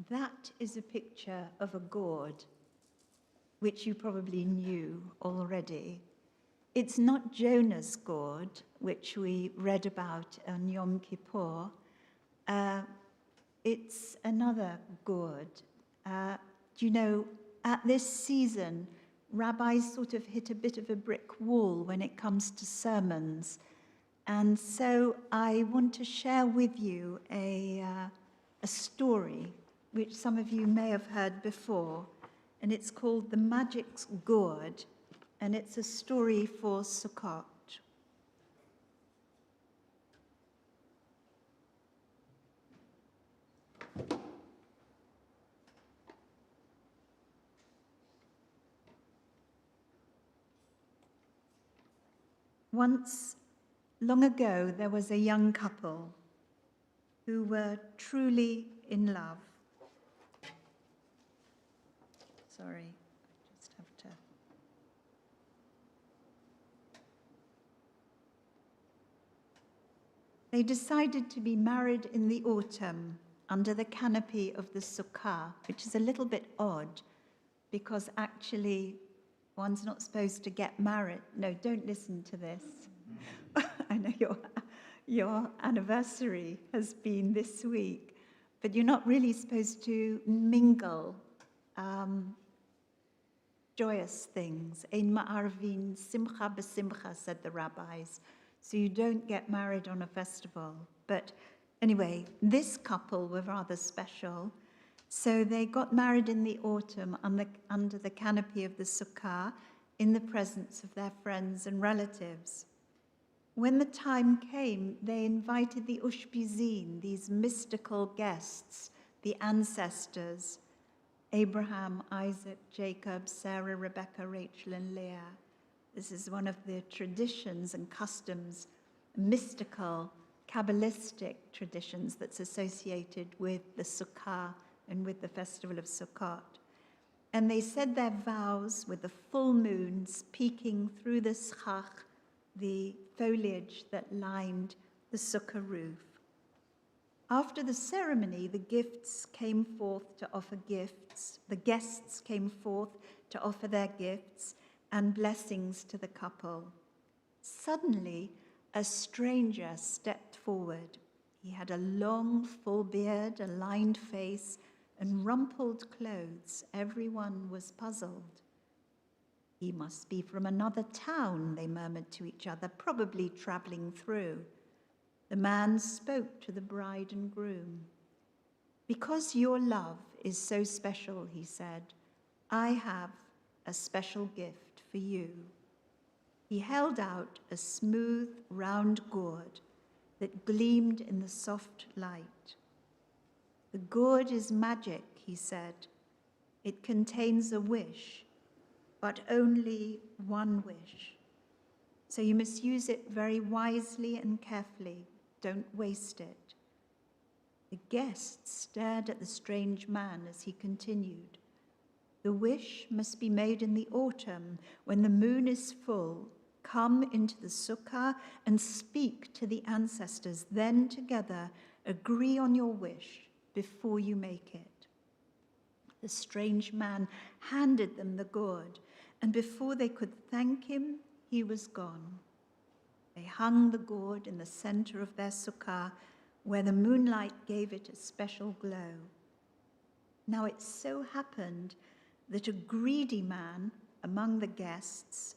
That is a picture of a gourd, which you probably knew already. It's not Jonah's gourd, which we read about on Yom Kippur. It's another gourd. You know, at this season, rabbis sort of hit a bit of a brick wall when it comes to sermons. And so I want to share with you a story which some of you may have heard before, and it's called The Magic's Gourd, and it's a story for Sukkot. Once, long ago, there was a young couple who were truly in love. Sorry, I just have to. They decided to be married in the autumn under the canopy of the Sukkah, which is a little bit odd because actually one's not supposed to get married. No, don't listen to this. I know your anniversary has been this week, but you're not really supposed to mingle joyous things. Ein ma'arvin simcha b'simcha, said the rabbis. So you don't get married on a festival. But anyway, this couple were rather special. So they got married in the autumn under the canopy of the Sukkah in the presence of their friends and relatives. When the time came, they invited the Ushpizin, these mystical guests, the ancestors, Abraham, Isaac, Jacob, Sarah, Rebecca, Rachel, and Leah. This is one of the traditions and customs, mystical, Kabbalistic traditions that's associated with the Sukkah and with the festival of Sukkot. And they said their vows with the full moons peeking through the schach, the foliage that lined the sukkah roof. After the ceremony, the guests came forth to offer gifts. The guests came forth to offer their gifts and blessings to the couple. Suddenly, a stranger stepped forward. He had a long, full beard, a lined face, and rumpled clothes. Everyone was puzzled. He must be from another town, they murmured to each other, probably traveling through. The man spoke to the bride and groom. Because your love is so special, he said, I have a special gift for you. He held out a smooth, round gourd that gleamed in the soft light. The gourd is magic, he said. It contains a wish, but only one wish. So you must use it very wisely and carefully. Don't waste it. The guests stared at the strange man as he continued. The wish must be made in the autumn when the moon is full. Come into the sukkah and speak to the ancestors. Then together agree on your wish before you make it. The strange man handed them the gourd, and before they could thank him, he was gone. They hung the gourd in the center of their sukkah, where the moonlight gave it a special glow. Now it so happened that a greedy man among the guests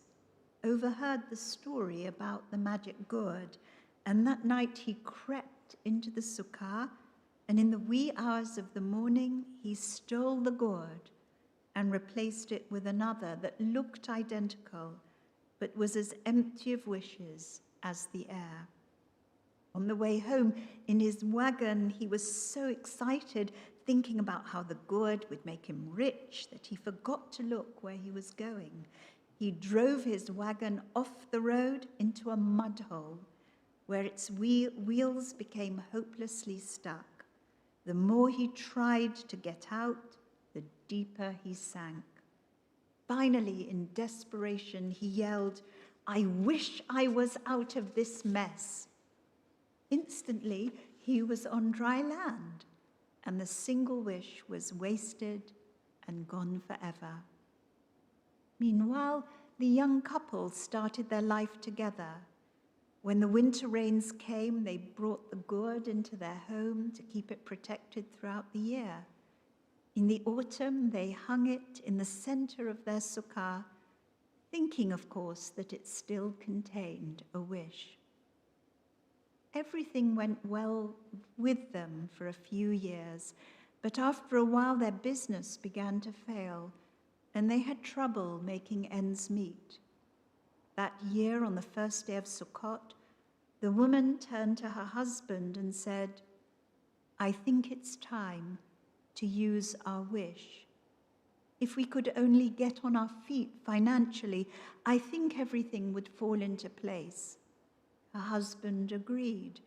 overheard the story about the magic gourd, and that night he crept into the sukkah, and in the wee hours of the morning he stole the gourd and replaced it with another that looked identical, but was as empty of wishes as the air. On the way home in his wagon, he was so excited, thinking about how the gourd would make him rich, that he forgot to look where he was going. He drove his wagon off the road into a mud hole, where its wheels became hopelessly stuck. The more he tried to get out, the deeper he sank. Finally, in desperation, he yelled, "I wish I was out of this mess." Instantly, he was on dry land. and the single wish was wasted and gone forever. Meanwhile, the young couple started their life together. When the winter rains came, they brought the gourd into their home to keep it protected throughout the year. In the autumn, they hung it in the center of their sukkah, thinking, of course, that it still contained a wish. Everything went well with them for a few years, but after a while their business began to fail, and they had trouble making ends meet. That year, on the first day of Sukkot, the woman turned to her husband and said, "I think it's time to use our wish. If we could only get on our feet financially, I think everything would fall into place." Her husband agreed.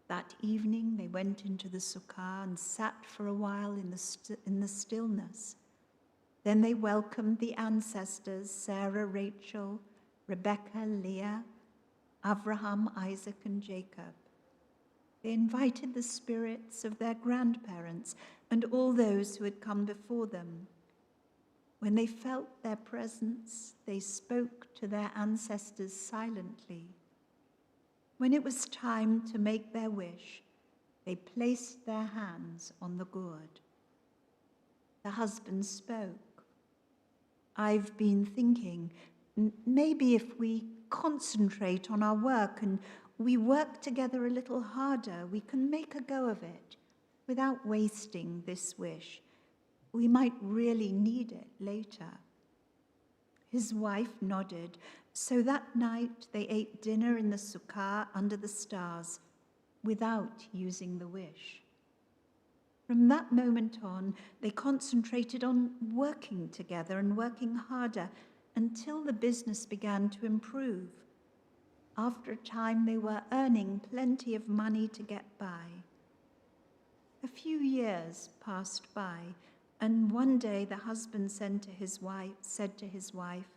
That evening, they went into the sukkah and sat for a while in the stillness. Then they welcomed the ancestors, Sarah, Rachel, Rebecca, Leah, Abraham, Isaac, and Jacob. They invited the spirits of their grandparents and all those who had come before them. When they felt their presence, they spoke to their ancestors silently. When it was time to make their wish, they placed their hands on the gourd. The husband spoke. "I've been thinking, maybe if we concentrate on our work and we work together a little harder, we can make a go of it without wasting this wish. We might really need it later." His wife nodded, so that night they ate dinner in the sukkah under the stars without using the wish. From that moment on, they concentrated on working together and working harder until the business began to improve. After a time, they were earning plenty of money to get by. A few years passed by, and one day the husband said to his wife,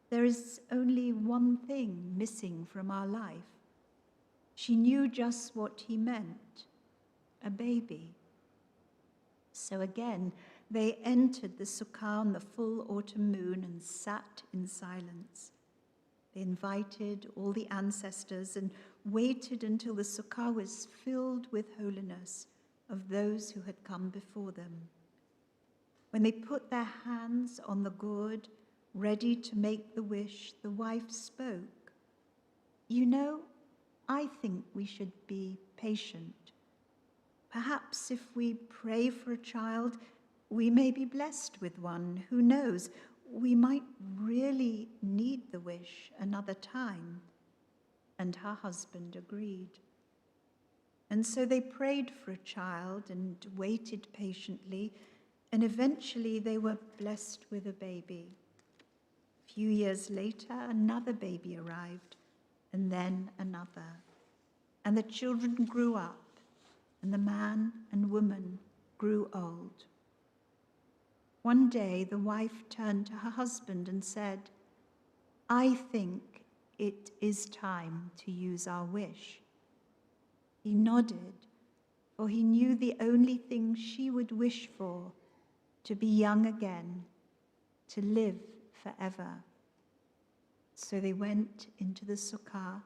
"There is only one thing missing from our life." She knew just what he meant: a baby. So again, they entered the sukkah on the full autumn moon and sat in silence. They invited all the ancestors and waited until the sukkah was filled with holiness of those who had come before them. When they put their hands on the gourd, ready to make the wish, the wife spoke. "You know, I think we should be patient. Perhaps if we pray for a child, we may be blessed with one. Who knows? We might really need the wish another time." And her husband agreed. And so they prayed for a child and waited patiently, and eventually they were blessed with a baby. A few years later, another baby arrived, and then another. And the children grew up, and the man and woman grew old. One day, the wife turned to her husband and said, "I think it is time to use our wish." He nodded, for he knew the only thing she would wish for: to be young again, to live forever. So they went into the sukkah,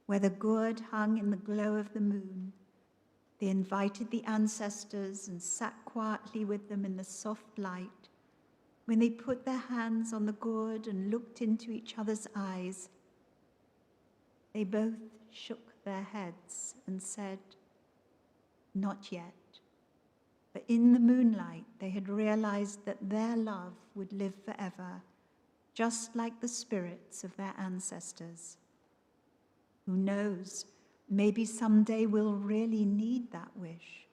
where the gourd hung in the glow of the moon. They invited the ancestors and sat quietly with them in the soft light. When they put their hands on the gourd and looked into each other's eyes, they both shook their heads and said, "Not yet." But in the moonlight, they had realized that their love would live forever, just like the spirits of their ancestors. Who knows, maybe someday we'll really need that wish.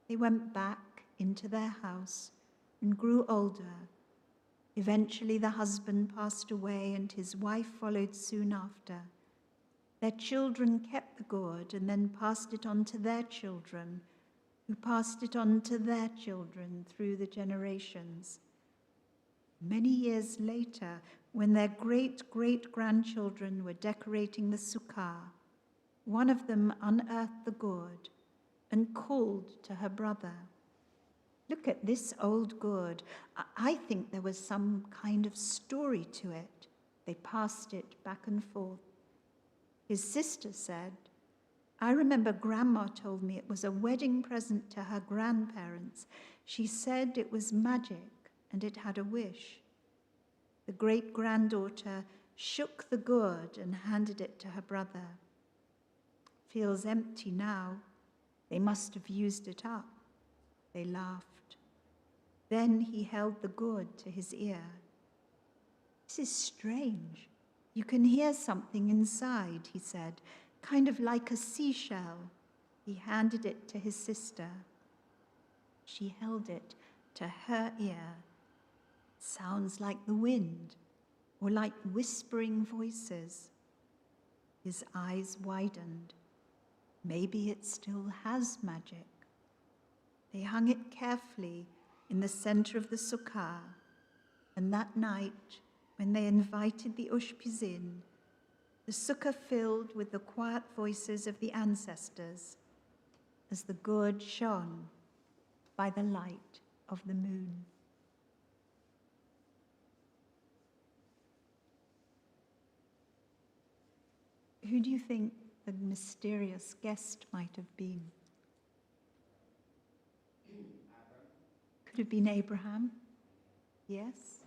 They went back into their house and grew older. Eventually, the husband passed away and his wife followed soon after. Their children kept the gourd and then passed it on to their children, who passed it on to their children through the generations. Many years later, when their great-great-grandchildren were decorating the sukkah, one of them unearthed the gourd and called to her brother. Look at this old gourd. I think there was some kind of story to it. They passed it back and forth. His sister said, I remember Grandma told me it was a wedding present to her grandparents. She said it was magic and it had a wish. The great-granddaughter shook the gourd and handed it to her brother. Feels empty now. They must have used it up. They laughed. Then he held the gourd to his ear. This is strange. You can hear something inside, he said, kind of like a seashell. He handed it to his sister. She held it to her ear. It sounds like the wind, or like whispering voices. His eyes widened. Maybe it still has magic. They hung it carefully in the center of the sukkah, and that night, when they invited the Ushpiz in, the sukkah filled with the quiet voices of the ancestors as the gourd shone by the light of the moon. Who do you think the mysterious guest might have been? Could have been Abraham. Yes?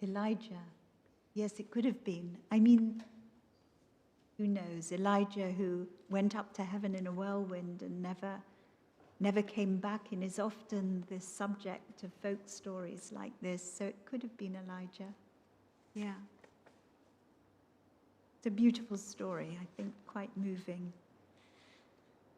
Elijah. Yes, it could have been. I mean, who knows? Elijah, who went up to heaven in a whirlwind and never came back, and is often the subject of folk stories like this. So it could have been Elijah. Yeah. It's a beautiful story, I think, quite moving.